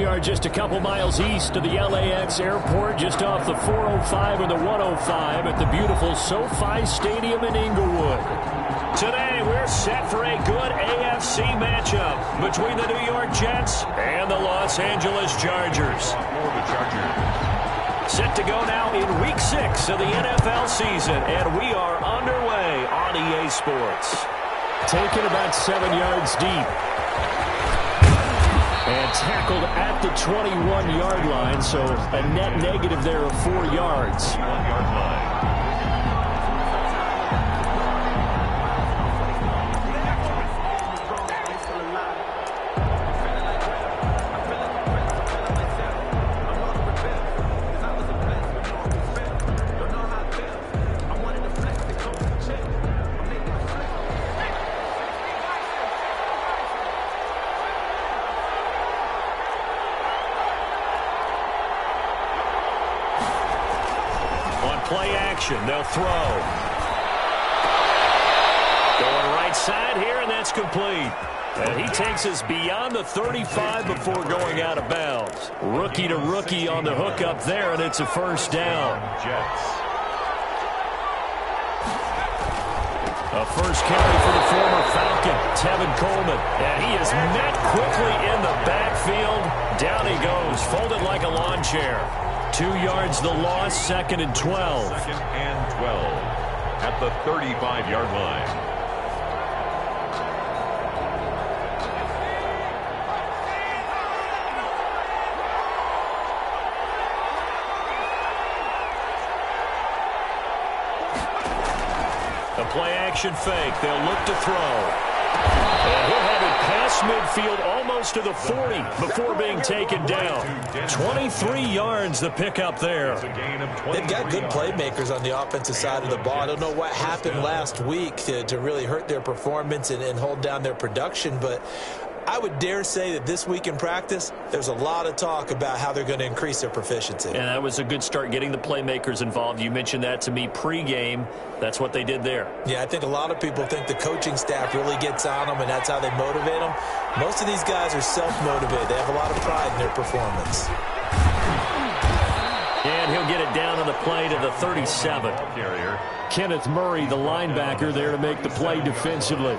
are just a couple miles east of the LAX airport, just off the 405 or the 105 at the beautiful SoFi Stadium in Inglewood. Today, we're set for a good AFC matchup between the New York Jets and the Los Angeles Chargers. Set to go now in Week 6 of the NFL season, and we are underway on EA Sports. Taken about 7 yards deep. And tackled at the 21-yard line, so a net negative there of 4 yards. 1 yard line. Play action. They'll throw. Going right side here, and that's complete. And he takes us beyond the 35 before going out of bounds. Rookie to rookie on the hookup there, and it's a first down. Jets. A first carry for the former Falcon, Tevin Coleman. And he is met quickly in the backfield. Down he goes, folded like a lawn chair. 2 yards the loss, 2nd and 12. 2nd and 12 at the 35-yard line. A play-action fake. They'll look to throw. And he'll have it past midfield almost to the 40 before being taken down. 23 yards the pickup there. They've got good playmakers on the offensive side of the ball. I don't know what happened last week to really hurt their performance and hold down their production, but I would dare say that this week in practice, there's a lot of talk about how they're going to increase their proficiency. And that was a good start, getting the playmakers involved. You mentioned that to me pregame. That's what they did there. Yeah, I think a lot of people think the coaching staff really gets on them, and that's how they motivate them. Most of these guys are self-motivated. They have a lot of pride in their performance. And he'll get it down on the play to the 37. Carrier. Kenneth Murray, the linebacker, there to make the play defensively.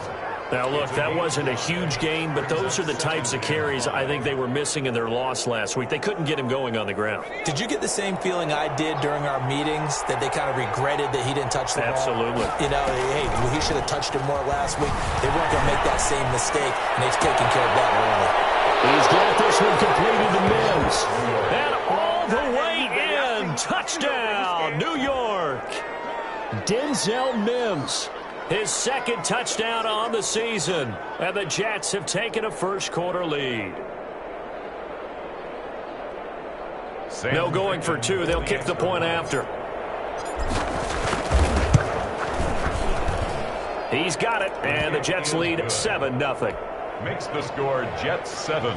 Now, look, that wasn't a huge gain, but those are the types of carries I think they were missing in their loss last week. They couldn't get him going on the ground. Did you get the same feeling I did during our meetings, that they kind of regretted that he didn't touch the ball? Absolutely. You know, hey, he should have touched it more last week. They weren't going to make that same mistake, and they've taken care of that early. He's got this one completed to Mims. And all the way in. Touchdown, New York. Denzel Mims. His second touchdown on the season. And the Jets have taken a first-quarter lead. No going for two. They'll kick the point after. He's got it, and the Jets lead 7-0. Makes the score Jets 7,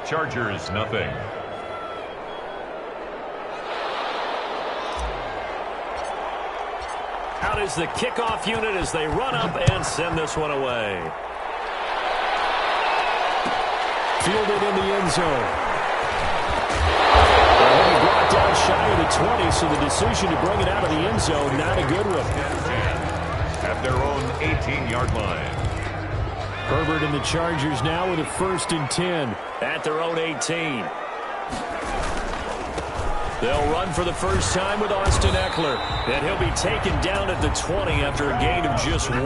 Chargers nothing. Out is the kickoff unit as they run up and send this one away. Fielded in the end zone. And he brought down shy of the 20, so the decision to bring it out of the end zone, not a good one. At their own 18-yard line. Herbert and the Chargers now with a 1st and 10. At their own 18. They'll run for the first time with Austin Eckler. And he'll be taken down at the 20 after a gain of just 1.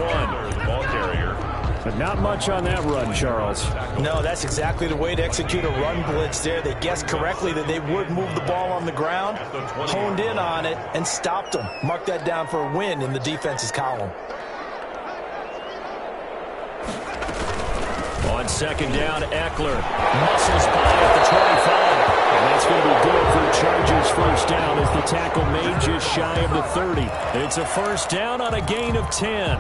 Ball carrier. But not much on that run, Charles. No, that's exactly the way to execute a run blitz there. They guessed correctly that they would move the ball on the ground, honed in on it, and stopped them. Mark that down for a win in the defense's column. On second down, Eckler muscles by at the 25. And that's going to be good for the Chargers' first down as the tackle made just shy of the 30. It's a first down on a gain of 10.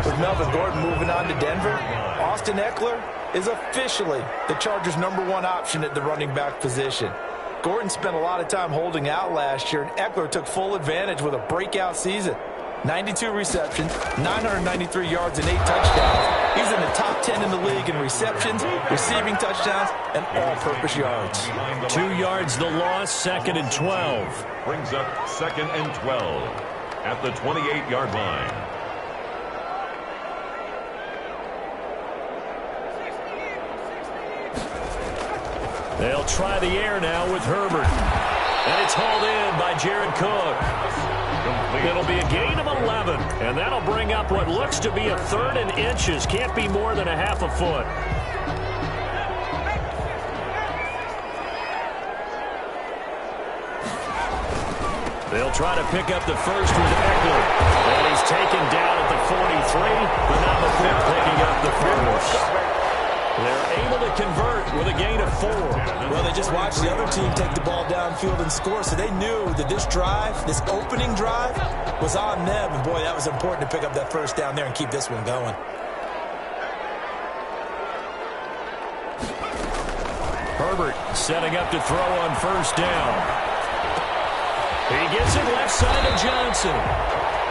With Melvin Gordon moving on to Denver, Austin Eckler is officially the Chargers' #1 option at the running back position. Gordon spent a lot of time holding out last year, and Eckler took full advantage with a breakout season. 92 receptions, 993 yards, and 8 touchdowns. He's in the top top 10 in the league in receptions, receiving touchdowns, and all-purpose yards. 2 yards the loss, 2nd and 12. Brings up 2nd and 12 at the 28-yard line. They'll try the air now with Herbert. And it's hauled in by Jared Cook. It'll be a gain of 11, and that'll bring up what looks to be a 3rd and inches. Can't be more than a half a foot. They'll try to pick up the first with Eckler. And he's taken down at the 43, but not before picking up the first. They're able to convert with a gain of 4. Well, they just watched the other team take the ball downfield and score, so they knew that this drive, this opening drive, was on them. And, boy, that was important to pick up that first down there and keep this one going. Herbert setting up to throw on first down. He gets it left side of Johnson.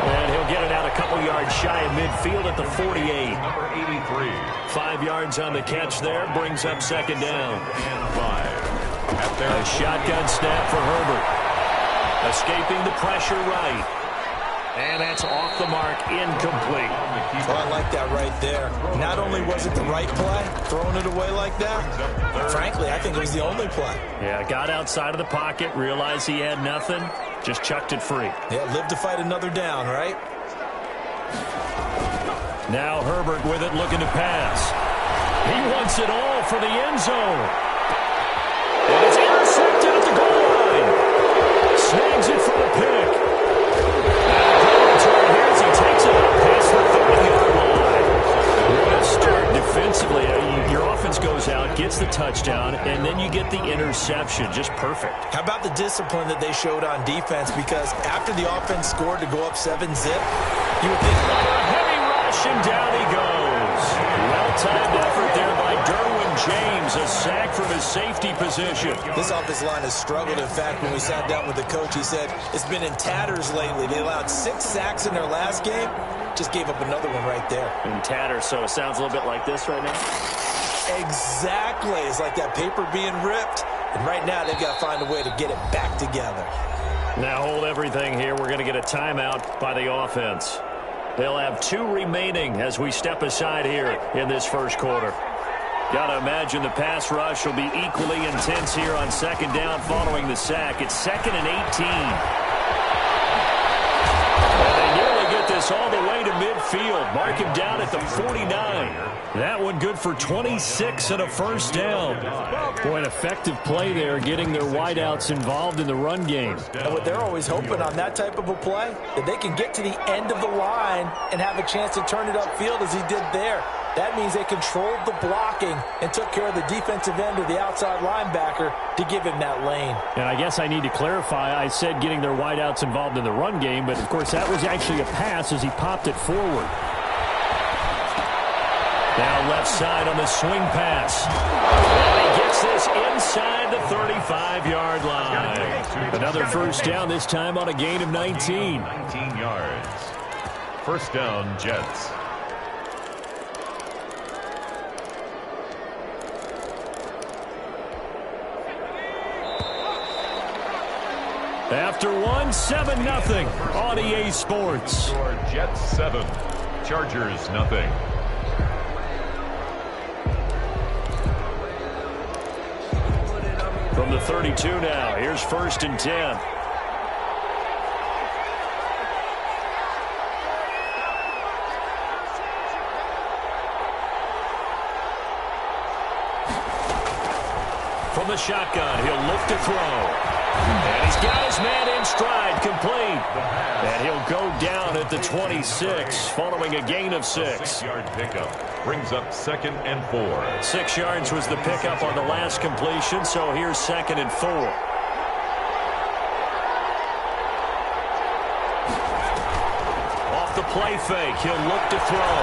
And he'll get it out a couple yards shy of midfield at the 48. Number 83. 5 yards on the catch there, brings up 2nd down. And 5. At their A shotgun snap for Herbert. Escaping the pressure right. And that's off the mark, incomplete. Oh, I like that right there. Not only was it the right play, throwing it away like that, frankly, I think it was the only play. Yeah, got outside of the pocket, realized he had nothing, just chucked it free. Yeah, live to fight another down, right? Now Herbert with it, looking to pass. He wants it all for the end zone. And it's intercepted at the goal line. Snags it for the pick. He takes it up past the 30-yard line. What a start defensively. Your offense goes out, gets the touchdown, and then you get the interception. Just perfect. How about the discipline that they showed on defense? Because after the offense scored to go up 7-zip, you would think, a heavy rush, and down he goes. Well-timed effort there by Derwin James. A sack from his safety position. This offensive line has struggled. In fact, when we sat down with the coach, he said it's been in tatters lately. They allowed 6 sacks in their last game. Just gave up another one right there. In tatters, so it sounds a little bit like this right now? Exactly. It's like that paper being ripped. And right now, they've got to find a way to get it back together. Now hold everything here. We're going to get a timeout by the offense. They'll have 2 remaining as we step aside here in this first quarter. Got to imagine the pass rush will be equally intense here on 2nd down following the sack. It's 2nd and 18. And they nearly get this all the way to midfield. Mark him down at the 49. That one good for 26 and a first down. Boy, an effective play there, getting their wideouts involved in the run game. And what they're always hoping on that type of a play, that they can get to the end of the line and have a chance to turn it upfield as he did there. That means they controlled the blocking and took care of the defensive end or the outside linebacker to give him that lane. And I guess I need to clarify, I said getting their wideouts involved in the run game, but of course that was actually a pass as he popped it forward. Now left side on the swing pass. And he gets this inside the 35-yard line. Another first down, this time on a gain of 19. 19 yards. First down, Jets. After 7-0 on EA Sports. Score Jets 7, Chargers nothing. From the 32 now, here's 1st and 10. From the shotgun, he'll look to throw. And he's got his man in stride, complete. And he'll go down at the 26, following a gain of 6. 6-yard pickup brings up 2nd and 4. 6 yards was the pickup on the last completion, so here's 2nd and 4. Off the play fake, he'll look to throw.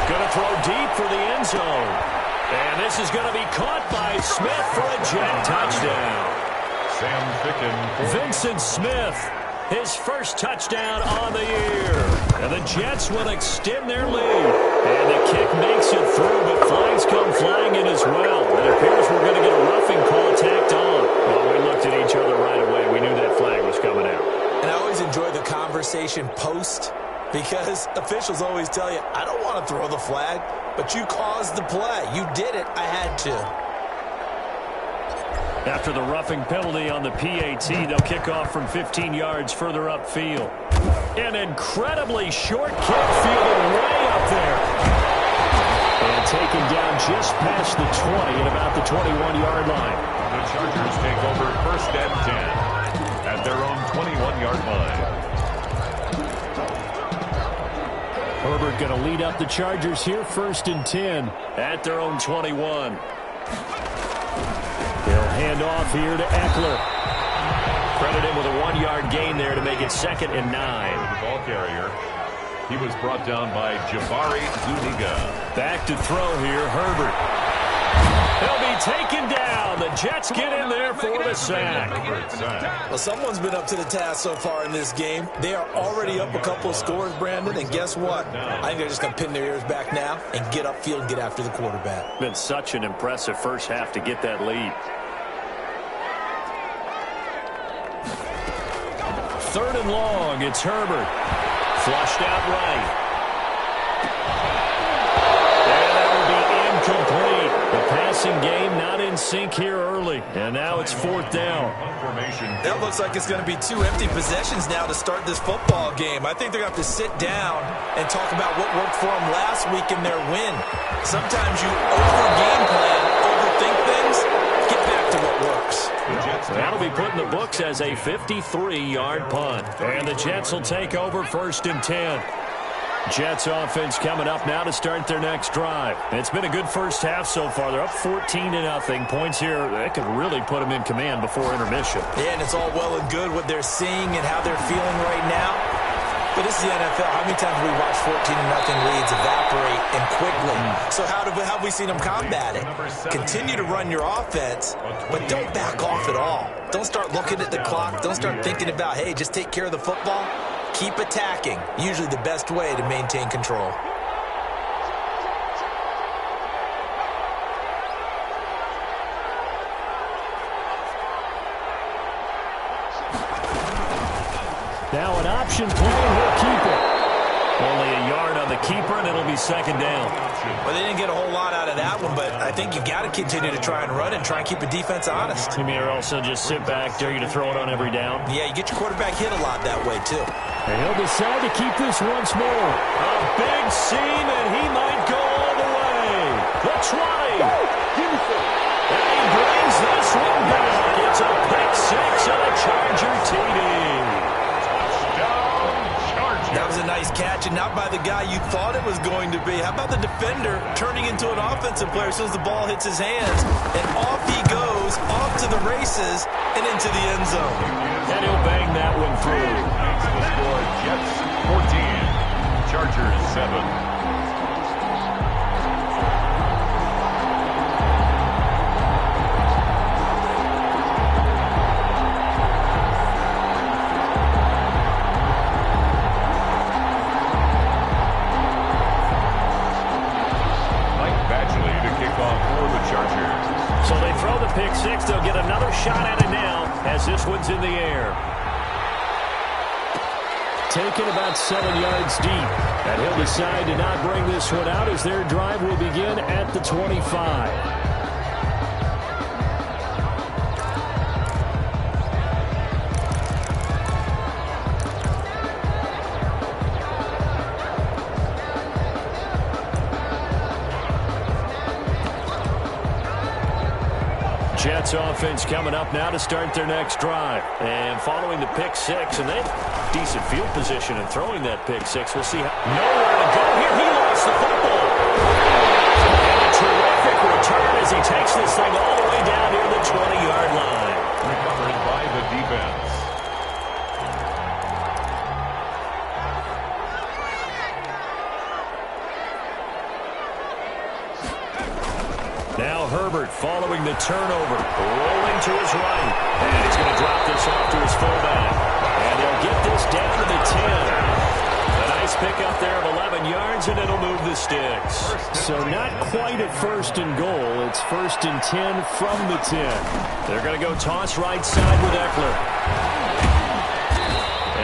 Going to throw deep for the end zone. And this is going to be caught by Smith for a Jet touchdown. Sam Ficken. Vincent Smith, his first touchdown on the year. And the Jets will extend their lead. And the kick makes it through, but celebration post, because officials always tell you, I don't want to throw the flag, but you caused the play. You did it. I had to. After the roughing penalty on the PAT, they'll kick off from 15 yards further upfield. An incredibly short kick, fielded way up there. And taken down just past the 20 at about the 21-yard line. The Chargers take over first and 10 at their own 21-yard line. Herbert going to lead up the Chargers here, first and 10 at their own 21. They'll hand off here to Eckler. Credit him with a 1-yard gain there to make it 2nd and 9. The ball carrier. He was brought down by Jabari Zuniga. Back to throw here, Herbert. He'll be taken down. The Jets get in there for the sack. Well, someone's been up to the task so far in this game. They are already up a couple of scores, Brandon, and guess what? I think they're just going to pin their ears back now and get upfield and get after the quarterback. Been such an impressive first half to get that lead. 3rd and long, it's Herbert. Flushed out right. And that will be incomplete. The passing game not in sync here early. And now it's 4th down. That looks like it's going to be 2 empty possessions now to start this football game. I think they're going to have to sit down and talk about what worked for them last week in their win. Sometimes you over-game plan, overthink things, get back to what works. That'll be put in the books as a 53-yard punt. And the Jets will take over 1st and 10. Jets offense coming up now to start their next drive. It's been a good first half so far. They're up 14-0. Points here, that could really put them in command before intermission. Yeah, and it's all well and good what they're seeing and how they're feeling right now. But this is the NFL. How many times have we watched 14-0 leads evaporate and quickly? So how have we seen them combat it? Continue to run your offense, but don't back off at all. Don't start looking at the clock. Don't start thinking about, hey, just take care of the football. Keep attacking. Usually the best way to maintain control. Now an option play, and he'll keep it. Only a yard on the keeper, and it'll be 2nd down. Well, they didn't get a whole lot out of that one, but I think you've got to continue to try and run and try and keep the defense honest. You mean also just sit back, dare you to throw it on every down? Yeah, you get your quarterback hit a lot that way, too. And he'll decide to keep this once more. A big seam, and he might go all the way. The 20. And he brings this one back. It's a pick 6 and a Charger TD. That was a nice catch, and not by the guy you thought it was going to be. How about the defender turning into an offensive player as soon as the ball hits his hands? And off he goes, off to the races, and into the end zone. And he'll bang that one through. The score, Jets 14, Chargers 7. So they throw the pick 6. They'll get another shot at it now as this one's in the air. Taken about 7 yards deep. And he'll decide to not bring this one out as their drive will begin at the 25. Jets offense coming up now to start their next drive. And following the pick 6, and they have decent field position in throwing that pick 6. We'll see how. Nowhere to go here. He lost the football. And a terrific return as he takes this thing all the way down near the 20-yard line. Recovered by the defense. Now Herbert following the turnover, rolling to his right. And he's going to drop this off to his fullback. And they'll get this down to the 10. A nice pickup there of 11 yards, and it'll move the sticks. So not quite a 1st and goal. It's 1st and 10 from the 10. They're going to go toss right side with Eckler.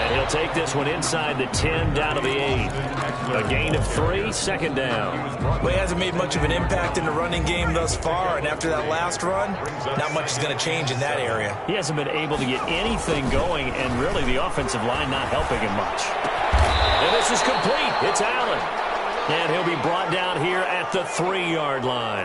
And he'll take this one inside the 10, down to the 8. A gain of 3, second down. Well, he hasn't made much of an impact in the running game thus far, and after that last run, not much is going to change in that area. He hasn't been able to get anything going, and really the offensive line not helping him much. And this is complete. It's Allen. And he'll be brought down here at the 3-yard line.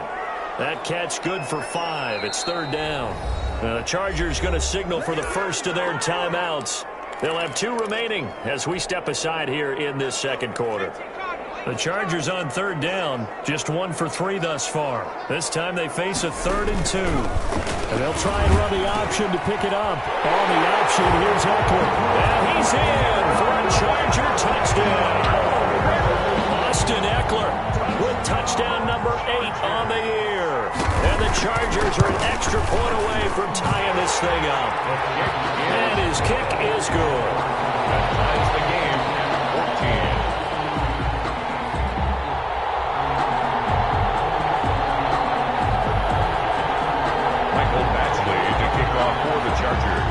That catch good for 5. It's third down. The Chargers going to signal for the first of their timeouts. They'll have 2 remaining as we step aside here in this second quarter. The Chargers on third down, just 1 for 3 thus far. This time they face a 3rd and 2. And they'll try and run the option to pick it up. On the option, here's Eckler. And he's in for a Charger touchdown. Austin Eckler with touchdown number 8 on the year. And the Chargers are an extra point away from tying this thing up. And his kick is good. That ties the game at 14. Michael Batchley to kick off for the Chargers.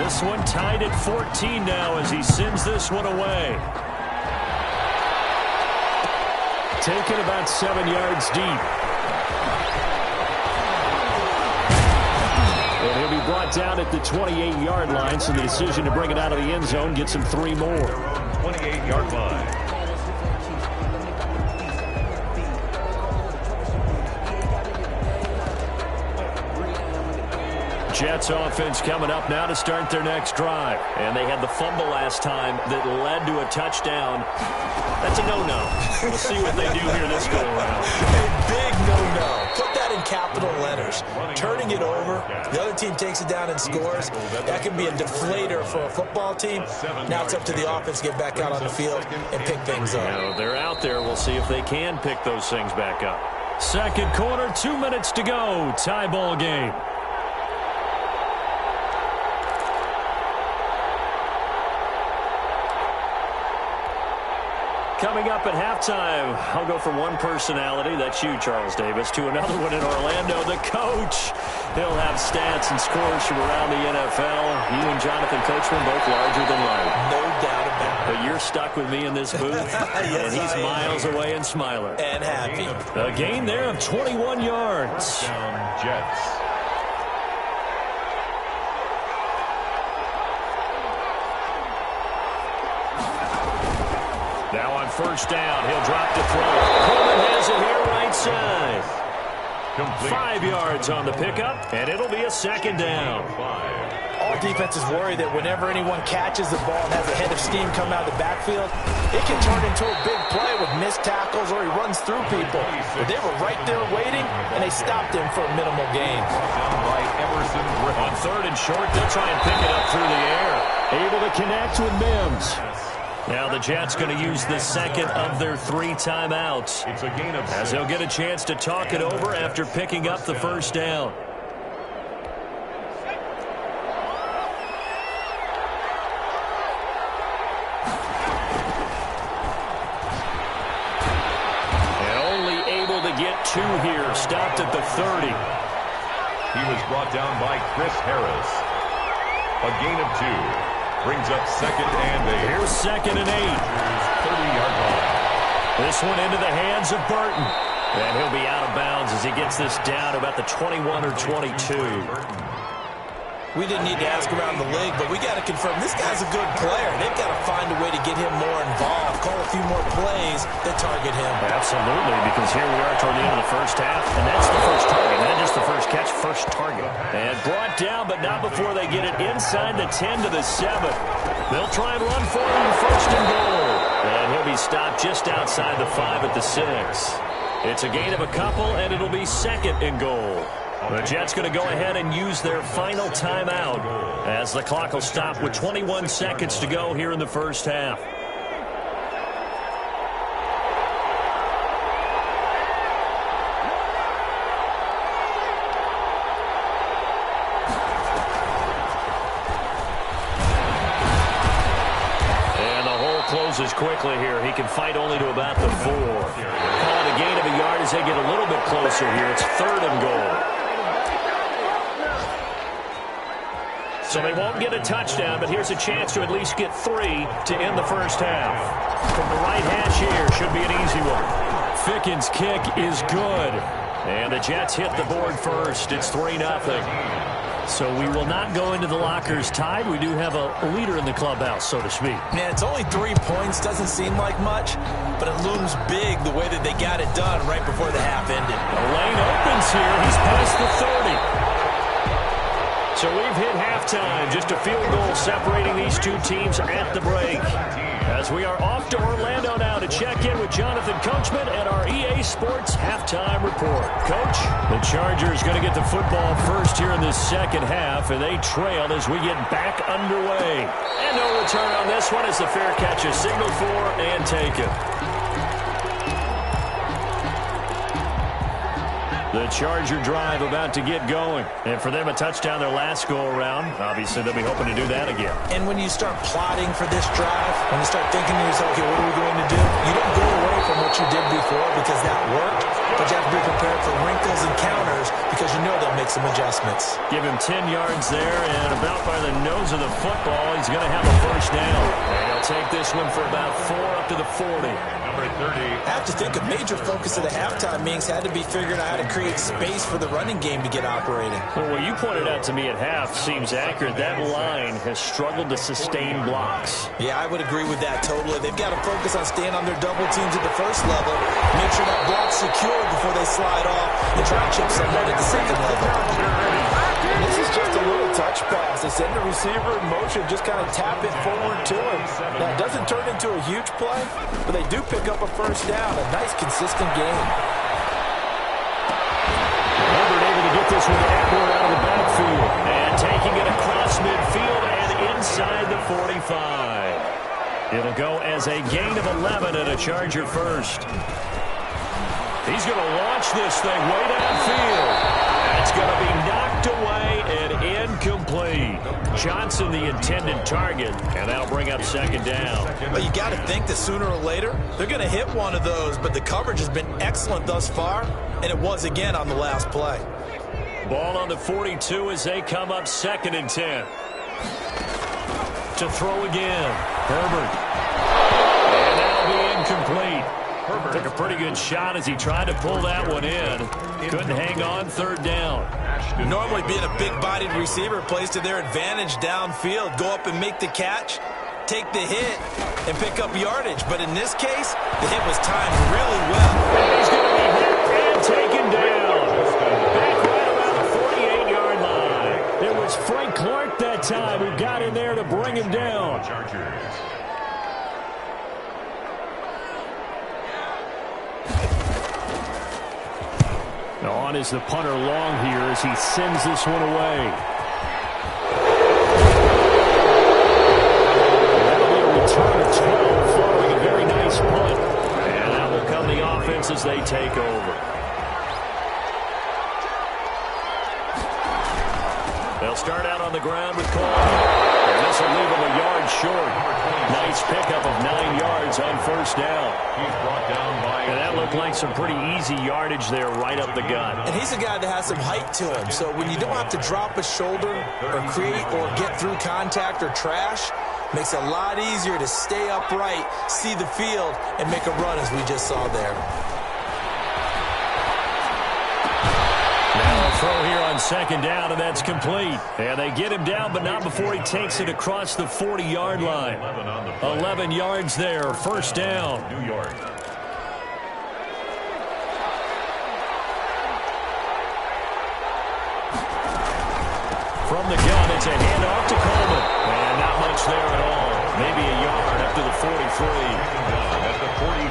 This one tied at 14 now as he sends this one away. Taken about 7 yards deep. And he'll be brought down at the 28-yard line, so the decision to bring it out of the end zone gets him 3 more. 28-yard line. Jets offense coming up now to start their next drive. And they had the fumble last time that led to a touchdown. That's a no-no. We'll see what they do here this go-around. A big no-no. Put that in capital letters. Turning it over, the other team takes it down and scores. That can be a deflator for a football team. Now it's up to the offense to get back out on the field and pick things up. Now, they're out there. We'll see if they can pick those things back up. Second quarter, 2 minutes to go. Tie ball game. Coming up at halftime, I'll go from one personality, that's you, Charles Davis, to another one in Orlando, the coach. He'll have stats and scores from around the NFL. You and Jonathan Coachman both larger than life. No doubt about it. But you're stuck with me in this booth, Yes, and he's miles away and smiling. And happy. A gain there of 21 yards. Down Jets. Now on first down, he'll drop to throw. Coleman has it here right side. Complete. 5 yards on the pickup, and it'll be a second down. All defenses worry that whenever anyone catches the ball and has a head of steam come out of the backfield, it can turn into a big play with missed tackles or he runs through people. But they were right there waiting, and they stopped him for a minimal gain. Down by Emerson Griffin. On third and short, they'll try and pick it up through the air. Able to connect with Mims. Now the Jets going to use the second of their 3 timeouts It's a gain of 6. as they'll get a chance to talk it over after picking up the first down. And only able to get 2 here. Stopped at the 30. He was brought down by Chris Harris. A gain of 2. Brings up second and 8. Here's second and 8. 30-yard line. This one into the hands of Burton. And he'll be out of bounds as he gets this down to about the 21 or 22. We didn't need to ask around the league, but we got to confirm this guy's a good player. They've got to find a way to get him more involved, call a few more plays that target him. Absolutely, because here we are toward the end of the first half, and that's the first target, not just the first catch, first target. And brought down, but not before they get it inside the 10 to the 7. They'll try and run for him first and goal. And he'll be stopped just outside the 5 at the 6. It's a gain of a couple, and it'll be second and goal. The Jets going to go ahead and use their final timeout as the clock will stop with 21 seconds to go here in the first half. And the hole closes quickly here. He can fight only to about the 4. Call it a gain of a yard as they get a little bit closer here. It's third and goal. So they won't get a touchdown, but here's a chance to at least get 3 to end the first half. From the right hash here, should be an easy one. Ficken's kick is good. And the Jets hit the board first. It's 3-0. So we will not go into the lockers tied. We do have a leader in the clubhouse, so to speak. Yeah, it's only 3 points. Doesn't seem like much, but it looms big the way that they got it done right before the half ended. The lane opens here. He's past the 30. So we've hit halftime. Just a field goal separating these two teams at the break. As we are off to Orlando now to check in with Jonathan Coachman and our EA Sports halftime report. Coach, the Chargers going to get the football first here in the second half, and they trail as we get back underway. And no return on this one as the fair catch is signaled for and taken. The Charger drive about to get going. And for them, a touchdown their last go-around. Obviously, they'll be hoping to do that again. And when you start plotting for this drive, when you start thinking to yourself, okay, what are we going to do? You don't go away from what you did before because that worked, but you have to be prepared for wrinkles and counters because you know they'll make some adjustments. Give him 10 yards there, and about by the nose of the football, he's going to have a first down. And he'll take this one for about 4 up to the 40. Number 30. I have to think a major focus of the halftime meetings had to be figuring out how to create space for the running game to get operating. Well, what you pointed out to me at half seems accurate. That line has struggled to sustain blocks. Yeah, I would agree with that totally. They've got to focus on staying on their double teams at the first level, make sure that block's secure before they slide off and try to chip someone at the second level. This is just a little touch pass. They send the receiver in motion, just kind of tap it forward to him. Now, it doesn't turn into a huge play, but they do pick up a first down. A nice, consistent game. Herbert able to get this with Eckler out of the backfield. And taking it across midfield and inside the 45. It'll go as a gain of 11 and a Charger first. He's going to launch this thing way downfield. It's going to be knocked away and incomplete. Johnson, the intended target, and that'll bring up second down. But you got to think that sooner or later, they're going to hit one of those, but the coverage has been excellent thus far, and it was again on the last play. Ball on the 42 as they come up 2nd and 10. To throw again. Herbert. And that'll be incomplete. Herbert took a pretty good shot as he tried to pull that one in. Couldn't hang on, 3rd down. Normally being a big-bodied receiver plays to their advantage downfield. Go up and make the catch, take the hit, and pick up yardage. But in this case, the hit was timed really well. He's going to be hit and taken down. Back right around the 48-yard line. It was Frank Clark that time who got in there to bring him down. Chargers. On is the punter long here as he sends this one away. That'll be a return of 12 following a very nice punt. And that will come the offense as they take over. They'll start out on the ground with Coleman. And this will leave him a yard short. Nice pickup of 9 yards on 1st down. He's brought down by... And that looked like some pretty easy yardage there right up the gut. And he's a guy that has some height to him. So when you don't have to drop a shoulder or create or get through contact or trash, makes it a lot easier to stay upright, see the field, and make a run as we just saw there. Now a throw here on 2nd down, and that's complete. And they get him down, but not before he takes it across the 40-yard line. 11 yards there, 1st down. New York. From the gun, it's a handoff to Coleman. And not much there at all. Maybe a yard up to the 43.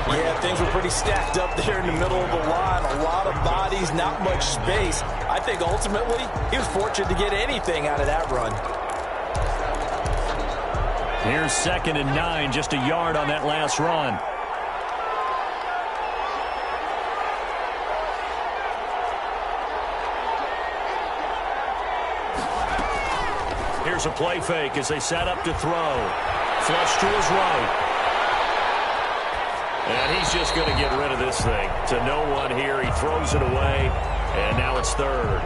Yeah, things were pretty stacked up there in the middle of the line. A lot of bodies, not much space. I think ultimately he was fortunate to get anything out of that run. Here's 2nd and 9, just a yard on that last run. Here's a play fake as they set up to throw. Flush to his right. And he's just going to get rid of this thing. To no one here. He throws it away. And now it's 3rd.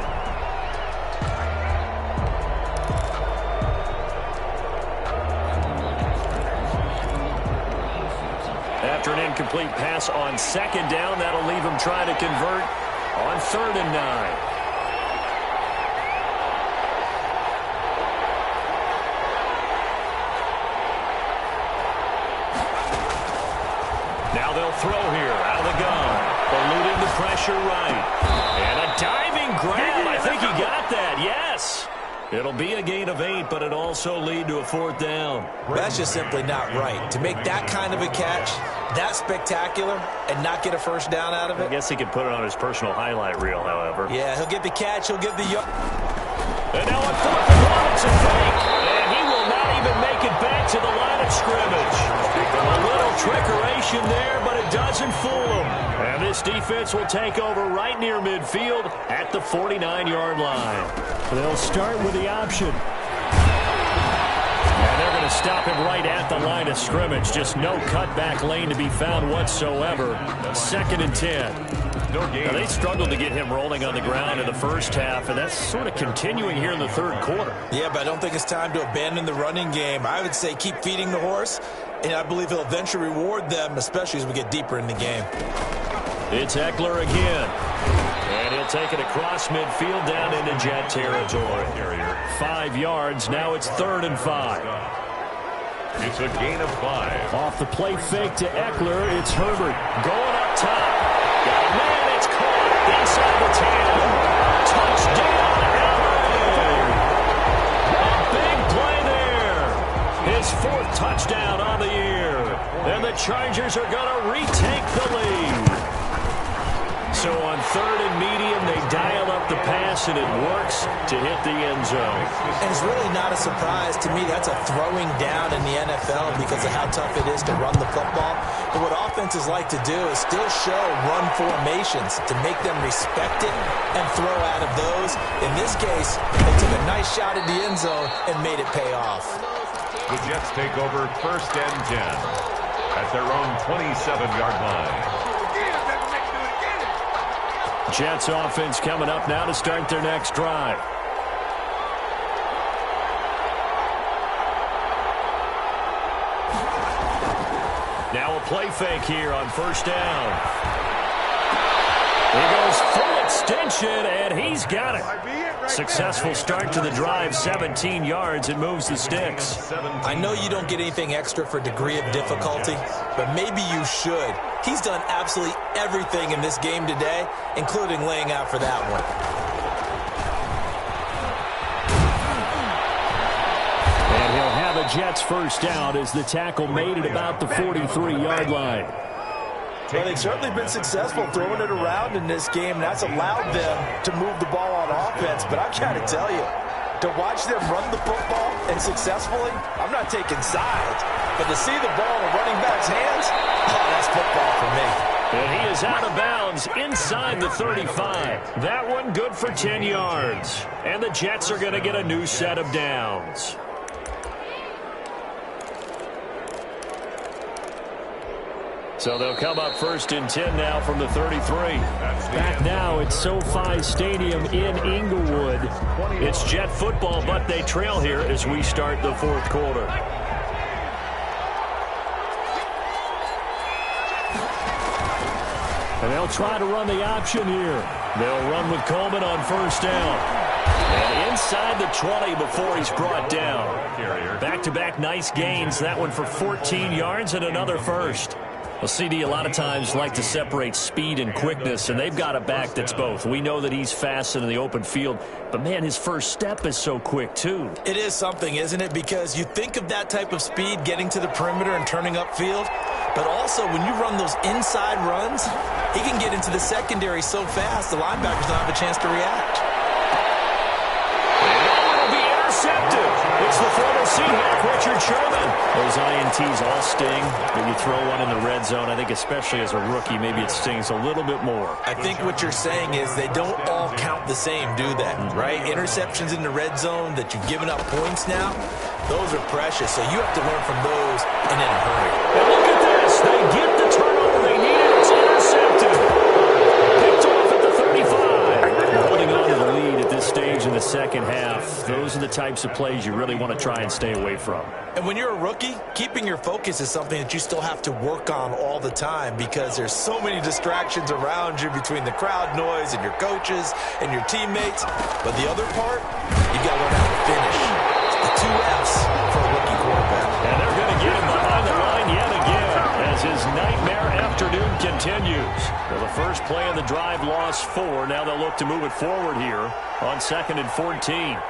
incomplete pass on second down. That'll leave him trying to convert on 3rd and 9. Now they'll throw here out of the gun. Eluding the pressure right. And a diving grab. I think he got that. Yes. It'll be a gain of 8, but it also lead to a 4th down. That's just simply not right. To make that kind of a catch, that spectacular, and not get a first down out of it. I guess he could put it on his personal highlight reel, however. Yeah, he'll get the catch. He'll get the... And now on 4th and 1, it's a fake. And he will not even make it back to the line of scrimmage. A little trickeration there, but it doesn't fool him. And this defense will take over right near midfield at the 49-yard line. They'll start with the option. And they're going to stop him right at the line of scrimmage. Just no cutback lane to be found whatsoever. 2nd and 10. Now, they struggled to get him rolling on the ground in the first half, and that's sort of continuing here in the 3rd quarter. Yeah, but I don't think it's time to abandon the running game. I would say keep feeding the horse, and I believe he'll eventually reward them, especially as we get deeper in the game. It's Ekeler again. And he'll take it across midfield down into Jet territory. 5 yards. Now it's 3rd and 5. It's a gain of 5. Off the play fake to Ekeler, it's Herbert. Going up top. Got a man, it's caught inside the 10. Touchdown, Ekeler. A big play there. His 4th touchdown on the year. And the Chargers are going to retake the lead. So on 3rd and medium, they dial up the pass, and it works to hit the end zone. And it's really not a surprise to me. That's a throwing down in the NFL because of how tough it is to run the football. But what offenses like to do is still show run formations to make them respect it and throw out of those. In this case, they took a nice shot at the end zone and made it pay off. The Jets take over 1st and 10 at their own 27-yard line. Jets offense coming up now to start their next drive. Now a play fake here on 1st down. He goes full extension, and he's got it. Successful start to the drive, 17 yards, and moves the sticks. I know you don't get anything extra for degree of difficulty, but maybe you should. He's done absolutely everything in this game today, including laying out for that one. And he'll have a Jets first down as the tackle made at about the 43-yard line. Well, they've certainly been successful throwing it around in this game. That's allowed them to move the ball on offense. But I've got to tell you, to watch them run the football and successfully, I'm not taking sides. But to see the ball in a running back's hands, oh, that's football for me. And he is out of bounds inside the 35. That one good for 10 yards. And the Jets are going to get a new set of downs. So they'll come up 1st and 10 now from the 33. Back now at SoFi Stadium in Inglewood. It's Jet football, but they trail here as we start the 4th quarter. And they'll try to run the option here. They'll run with Coleman on 1st down. And inside the 20 before he's brought down. Back-to-back nice gains. That one for 14 yards and another first. Well, CD a lot of times like to separate speed and quickness, and they've got a back that's both. We know that he's fast in the open field, but, man, his first step is so quick, too. It is something, isn't it? Because you think of that type of speed getting to the perimeter and turning upfield, but also when you run those inside runs, he can get into the secondary so fast the linebackers don't have a chance to react. It'll be intercepted. It's the former Seahawk, Richard Sherman. Those INTs all sting, but you throw one in the red zone. I think especially as a rookie, maybe it stings a little bit more. I think what you're saying is they don't all count the same, do they? Right? Interceptions in the red zone that you've given up points now, those are precious. So you have to learn from those and in a hurry. And look at this. They get the turnover they needed. It's intercepted. Picked off at the 35. Holding on to the lead at this stage in the second half. Those are the types of plays you really want to try and stay away from. And when you're a rookie, keeping your focus is something that you still have to work on all the time because there's so many distractions around you between the crowd noise and your coaches and your teammates. But the other part, you got to learn how to finish. The 2 Fs for a rookie quarterback. And they're going to get him behind the line yet again as his nightmare afternoon continues. Well, the first play of the drive lost 4. Now they'll look to move it forward here on 2nd and 14.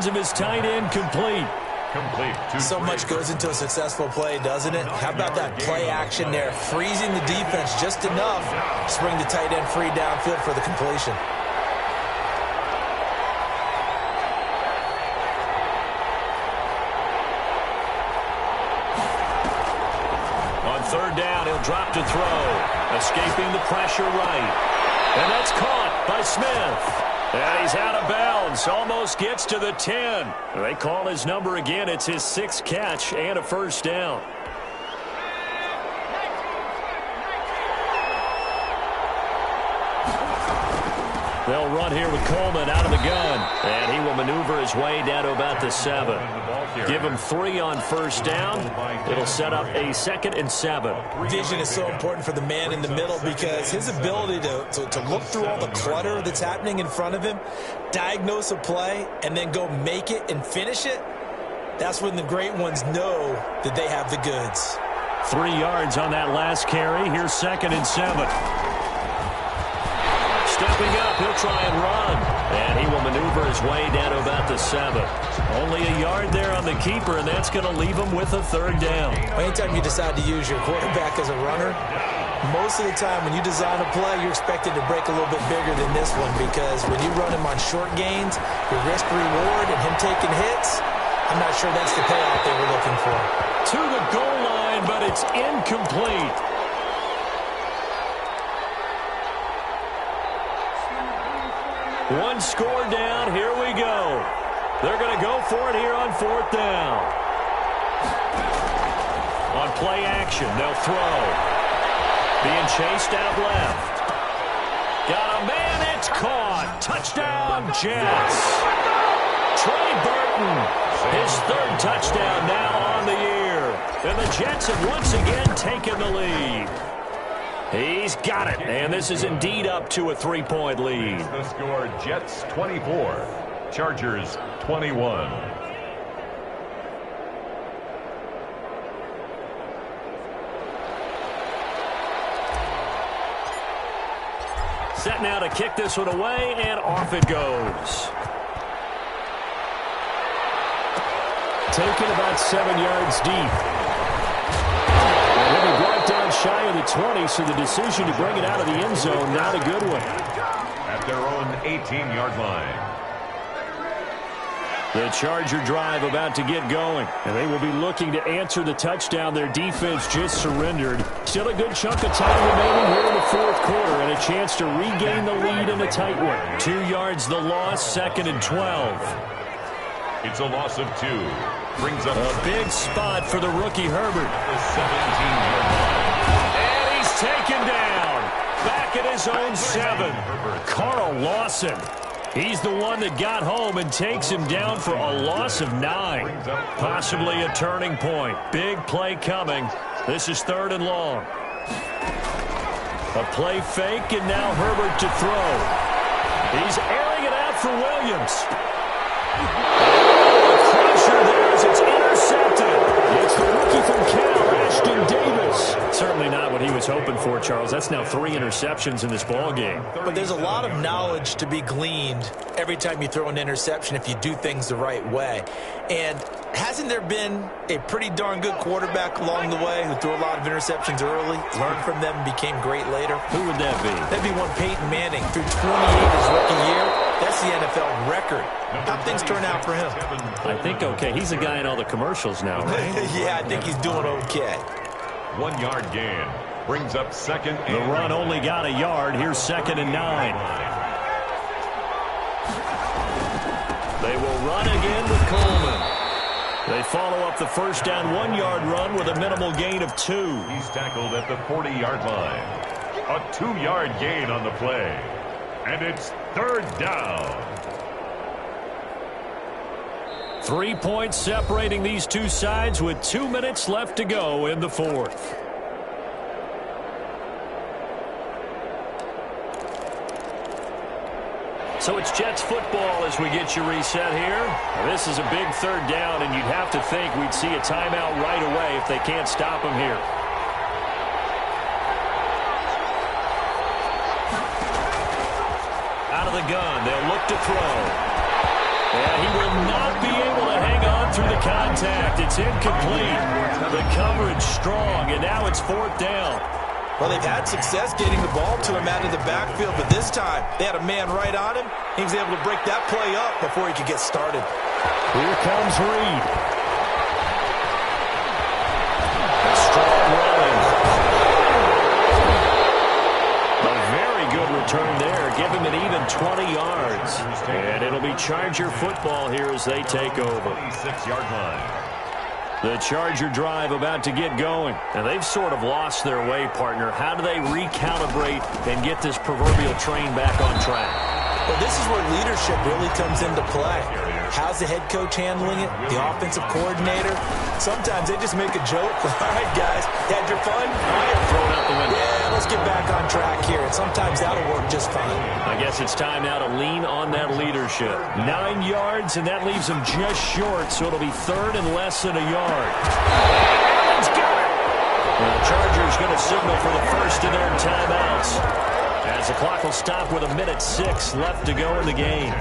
Of his tight end complete. So much goes into a successful play, doesn't it? How about that play action there, freezing the defense just enough to bring the tight end free downfield for the completion. On 3rd down, he'll drop to throw, escaping the pressure right. And that's caught by Smith. And he's out of bounds, almost gets to the 10. They call his number again. It's his 6th catch and a first down. They'll run here with Coleman out of the gun. And he will maneuver his way down to about the 7. Give him 3 on first down. It'll set up a 2nd and 7. Vision is so important for the man in the middle because his ability to look through all the clutter that's happening in front of him, diagnose a play, and then go make it and finish it, that's when the great ones know that they have the goods. 3 yards on that last carry. Here's 2nd and 7. Stepping up, he'll try and run. And he will maneuver his way down to about the 7. Only a yard there on the keeper, and that's going to leave him with a 3rd down. Anytime you decide to use your quarterback as a runner, most of the time when you design a play, you're expected to break a little bit bigger than this one because when you run him on short gains, your risk-reward and him taking hits, I'm not sure that's the payoff they were looking for. To the goal line, but it's incomplete. One score down. Here we go. They're going to go for it here on 4th down. On play action, they'll throw. Being chased out left. Got a man. It's caught. Touchdown, Jets. Trey Burton, his 3rd touchdown now on the year. And the Jets have once again taken the lead. He's got it, and this is indeed up to a 3-point lead. The score, Jets 24, Chargers 21. Set now to kick this one away, and off it goes. Taken about 7 yards deep. And he'll be brought down shy of the 20, so the decision to bring it out of the end zone, not a good one. At their own 18-yard line. The Charger drive about to get going, and they will be looking to answer the touchdown their defense just surrendered. Still a good chunk of time remaining here in the 4th quarter, and a chance to regain the lead in a tight one. 2 yards the loss, 2nd and 12. It's a loss of 2. Brings up a big spot for the rookie Herbert. The 17-yard line. And he's taken down. Back at his own 7. Carl Lawson. He's the one that got home and takes him down for a loss of 9. Possibly a turning point. Big play coming. This is 3rd and long. A play fake, and now Herbert to throw. He's airing it out for Williams. Pressure there as it's intercepted. It's the rookie from Cal, Ashton Davis. Certainly not what he was hoping for, Charles. That's now 3 interceptions in this ballgame. But there's a lot of knowledge to be gleaned every time you throw an interception if you do things the right way. And hasn't there been a pretty darn good quarterback along the way who threw a lot of interceptions early, learned from them, and became great later? Who would that be? That'd be one Peyton Manning. Through 28 his rookie year, that's the NFL record. How'd things turn out for him? I think okay. He's a guy in all the commercials now, right? Yeah, I think he's doing okay. 1 yard gain. Brings up 2nd. The run only got a yard. Here's 2nd and 9. They will run again with Coleman. They follow up the first down 1-yard run with a minimal gain of 2. He's tackled at the 40-yard line. A 2-yard gain on the play. And it's 3rd down. 3 points separating these two sides with 2 minutes left to go in the 4th. So it's Jets football as we get you reset here. This is a big 3rd down, and you'd have to think we'd see a timeout right away if they can't stop him here. Out of the gun, they'll look to throw. And he will not be able to hang on through the contact. It's incomplete. The coverage strong, and now it's 4th down. Well, they've had success getting the ball to him out of the backfield, but this time they had a man right on him. He was able to break that play up before he could get started. Here comes Reed. A strong running. A very good return there. Give him an even 20 yards. And it'll be Charger football here as they take over. 26-yard line. The Charger drive about to get going. And they've sort of lost their way, partner. How do they recalibrate and get this proverbial train back on track? Well, this is where leadership really comes into play. How's the head coach handling it? The offensive coordinator? Sometimes they just make a joke. All right, guys, had your fun? Throw it out the window. Yeah, let's get back on track here. And sometimes that'll work just fine. I guess it's time now to lean on that leadership. 9 yards, and that leaves them just short, so it'll be 3rd and less than a yard. Let's go! The Chargers going to signal for the first of their timeouts, as the clock will stop with 1:06 left to go in the game.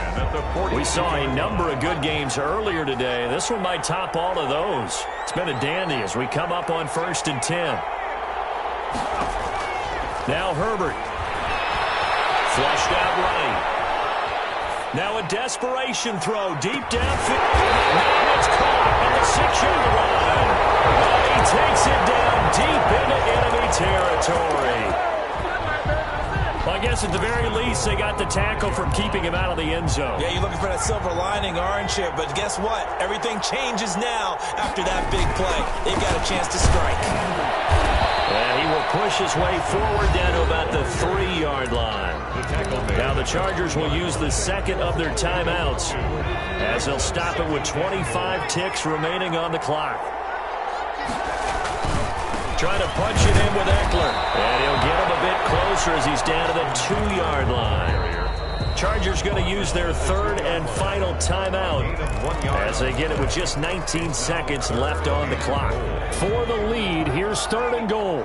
We saw a number of good games earlier today. This one might top all of those. It's been a dandy as we come up on 1st and 10. Now Herbert. Flushed out right. Now a desperation throw deep downfield. Now it's caught on the 6-yard line. And he takes it down deep into enemy territory. Well, I guess at the very least, they got the tackle from keeping him out of the end zone. Yeah, you're looking for that silver lining, aren't you? But guess what? Everything changes now after that big play. They've got a chance to strike. And he will push his way forward down to about the 3-yard line. Now the Chargers will use the second of their timeouts, as they'll stop it with 25 ticks remaining on the clock. Trying to punch it in with Eckler. And he'll get him a bit closer as he's down to the 2-yard line. Chargers going to use their 3rd and final timeout as they get it with just 19 seconds left on the clock. For the lead, here's 3rd and goal.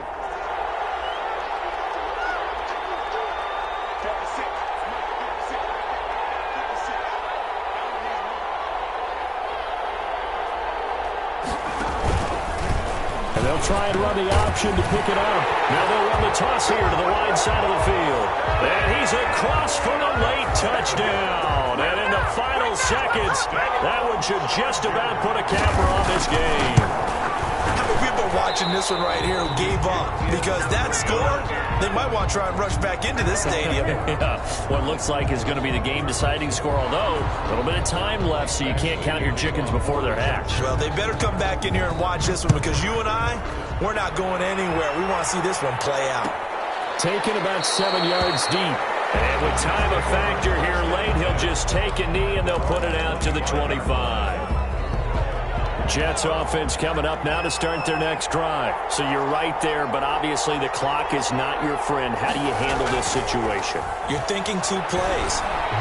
They'll try and run the option to pick it up. Now they'll run the toss here to the wide side of the field. And he's across for the late touchdown. And in the final seconds, that one should just about put a capper on this game. How many people are watching this one right here who gave up? Because that score, they might want to try and rush back into this stadium. Yeah, what looks like is going to be the game-deciding score, although a little bit of time left, so you can't count your chickens before they're hatched. Well, they better come back in here and watch this one, because you and I, we're not going anywhere. We want to see this one play out. Taken about 7 yards deep. And with time a factor here late, he'll just take a knee, and they'll put it out to the 25. Jets offense coming up now to start their next drive. So you're right there, but obviously the clock is not your friend. How do you handle this situation? You're thinking 2 plays.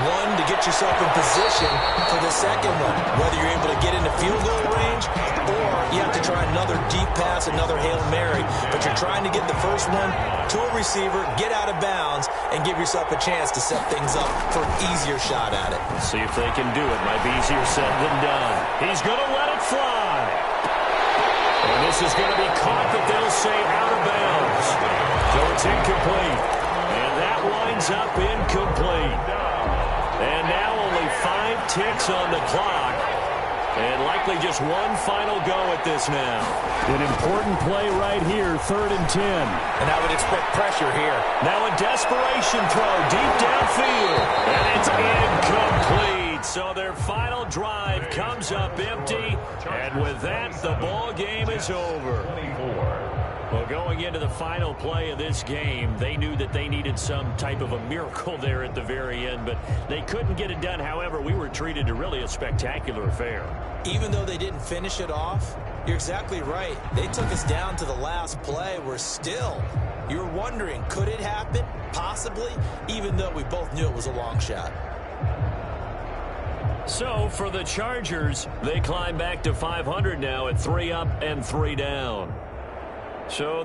One, to get yourself in position for the second one, whether you're able to get into field goal range or you have to try another deep pass, another Hail Mary. But you're trying to get the first one to a receiver, get out of bounds, and give yourself a chance to set things up for an easier shot at it. See if they can do it. Might be easier said than done. He's going to let it fly. And this is going to be caught, but they'll say out of bounds. So it's incomplete. And that winds up incomplete. And now only 5 ticks on the clock. And likely just one final go at this now. An important play right here, 3rd and 10. And I would expect pressure here. Now a desperation throw deep downfield. And it's incomplete. right, so their final drive comes up empty, and with that, the ball game is over. Well, going into the final play of this game, they knew that they needed some type of a miracle there at the very end, but they couldn't get it done. However, we were treated to really a spectacular affair. Even though they didn't finish it off, you're exactly right. They took us down to the last play. We're still, you're wondering, could it happen? Possibly, even though we both knew it was a long shot. So, for the Chargers, they climb back to 500 now at 3 up and 3 down. So that